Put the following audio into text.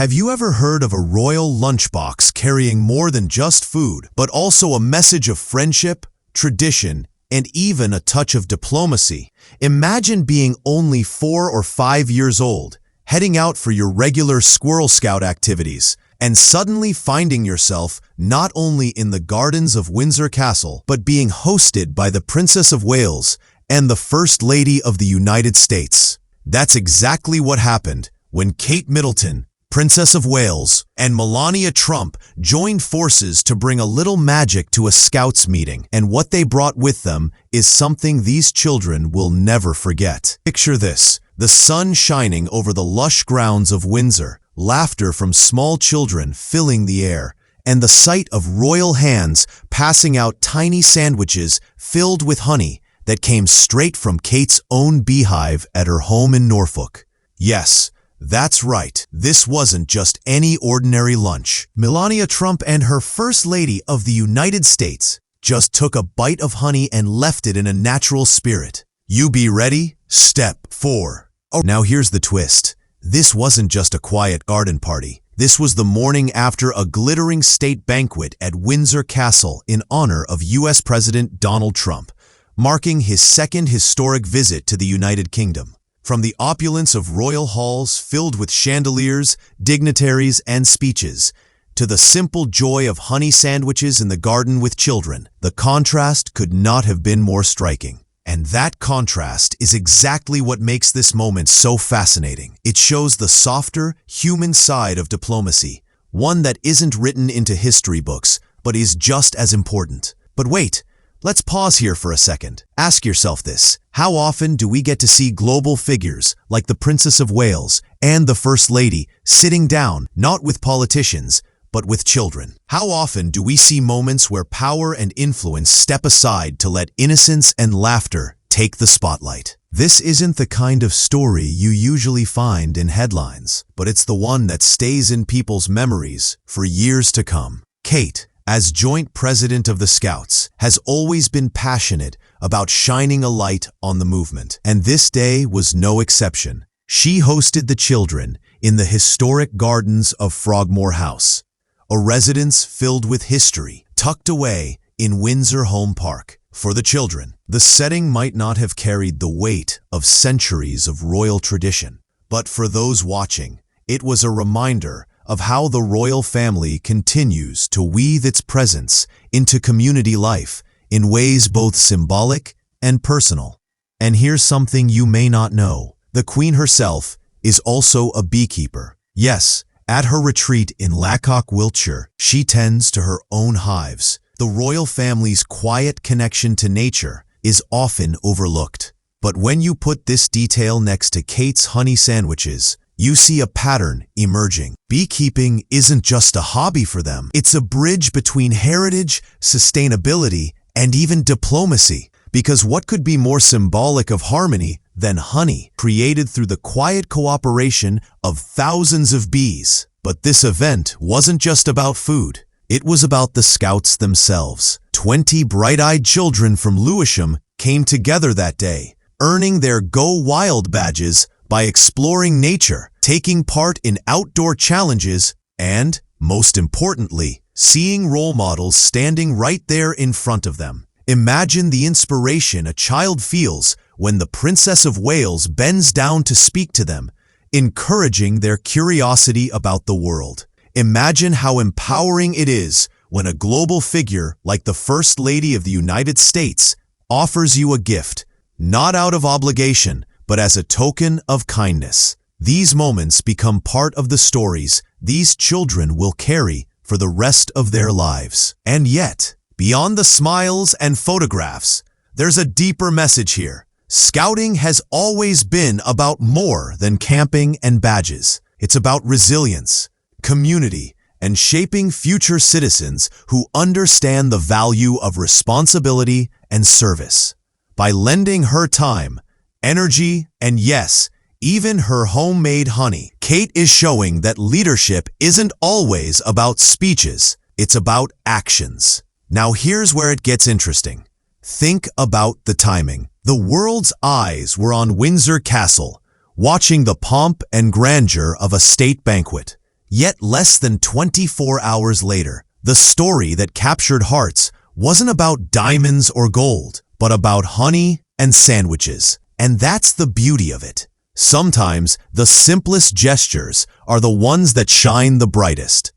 Have you ever heard of a royal lunchbox carrying more than just food, but also a message of friendship, tradition, and even a touch of diplomacy? Imagine being only 4 or 5 years old, heading out for your regular Squirrel Scout activities, and suddenly finding yourself not only in the gardens of Windsor Castle, but being hosted by the Princess of Wales and the First Lady of the United States. That's exactly what happened when Kate Middleton, Princess of Wales, and Melania Trump joined forces to bring a little magic to a Scouts meeting, and what they brought with them is something these children will never forget. Picture this: the sun shining over the lush grounds of Windsor, laughter from small children filling the air, and the sight of royal hands passing out tiny sandwiches filled with honey that came straight from Kate's own beehive at her home in Norfolk. Yes, that's right, this wasn't just any ordinary lunch. Melania Trump and her First Lady of the United States just took a bite of honey and left it in a natural spirit. You be ready? Step 4. Oh, now here's the twist. This wasn't just a quiet garden party. This was the morning after a glittering state banquet at Windsor Castle in honor of U.S. President Donald Trump, marking his second historic visit to the United Kingdom. From the opulence of royal halls filled with chandeliers, dignitaries, and speeches, to the simple joy of honey sandwiches in the garden with children, the contrast could not have been more striking. And that contrast is exactly what makes this moment so fascinating. It shows the softer, human side of diplomacy, one that isn't written into history books, but is just as important. But wait, let's pause here for a second. Ask yourself this: how often do we get to see global figures like the Princess of Wales and the First Lady sitting down, not with politicians, but with children? How often do we see moments where power and influence step aside to let innocence and laughter take the spotlight? This isn't the kind of story you usually find in headlines, but it's the one that stays in people's memories for years to come. Kate, as joint president of the Scouts, has always been passionate about shining a light on the movement, and this day was no exception. She hosted the children in the historic gardens of Frogmore House, a residence filled with history, tucked away in Windsor Home Park. For the children, the setting might not have carried the weight of centuries of royal tradition, but for those watching, it was a reminder of how the royal family continues to weave its presence into community life in ways both symbolic and personal. And here's something you may not know: the Queen herself is also a beekeeper. Yes, at her retreat in Lacock, Wiltshire, she tends to her own hives. The royal family's quiet connection to nature is often overlooked. But when you put this detail next to Kate's honey sandwiches, you see a pattern emerging. Beekeeping isn't just a hobby for them. It's a bridge between heritage, sustainability, and even diplomacy. Because what could be more symbolic of harmony than honey, created through the quiet cooperation of thousands of bees? But this event wasn't just about food. It was about the Scouts themselves. 20 bright-eyed children from Lewisham came together that day, earning their Go Wild badges by exploring nature, taking part in outdoor challenges, and, most importantly, seeing role models standing right there in front of them. Imagine the inspiration a child feels when the Princess of Wales bends down to speak to them, encouraging their curiosity about the world. Imagine how empowering it is when a global figure like the First Lady of the United States offers you a gift, not out of obligation, but as a token of kindness. These moments become part of the stories these children will carry for the rest of their lives. And yet, beyond the smiles and photographs, there's a deeper message here. Scouting has always been about more than camping and badges. It's about resilience, community, and shaping future citizens who understand the value of responsibility and service. By lending her time, energy, and yes, even her homemade honey, Kate is showing that leadership isn't always about speeches, it's about actions. Now here's where it gets interesting. Think about the timing. The world's eyes were on Windsor Castle, watching the pomp and grandeur of a state banquet. Yet less than 24 hours later, the story that captured hearts wasn't about diamonds or gold, but about honey and sandwiches. And that's the beauty of it. Sometimes the simplest gestures are the ones that shine the brightest.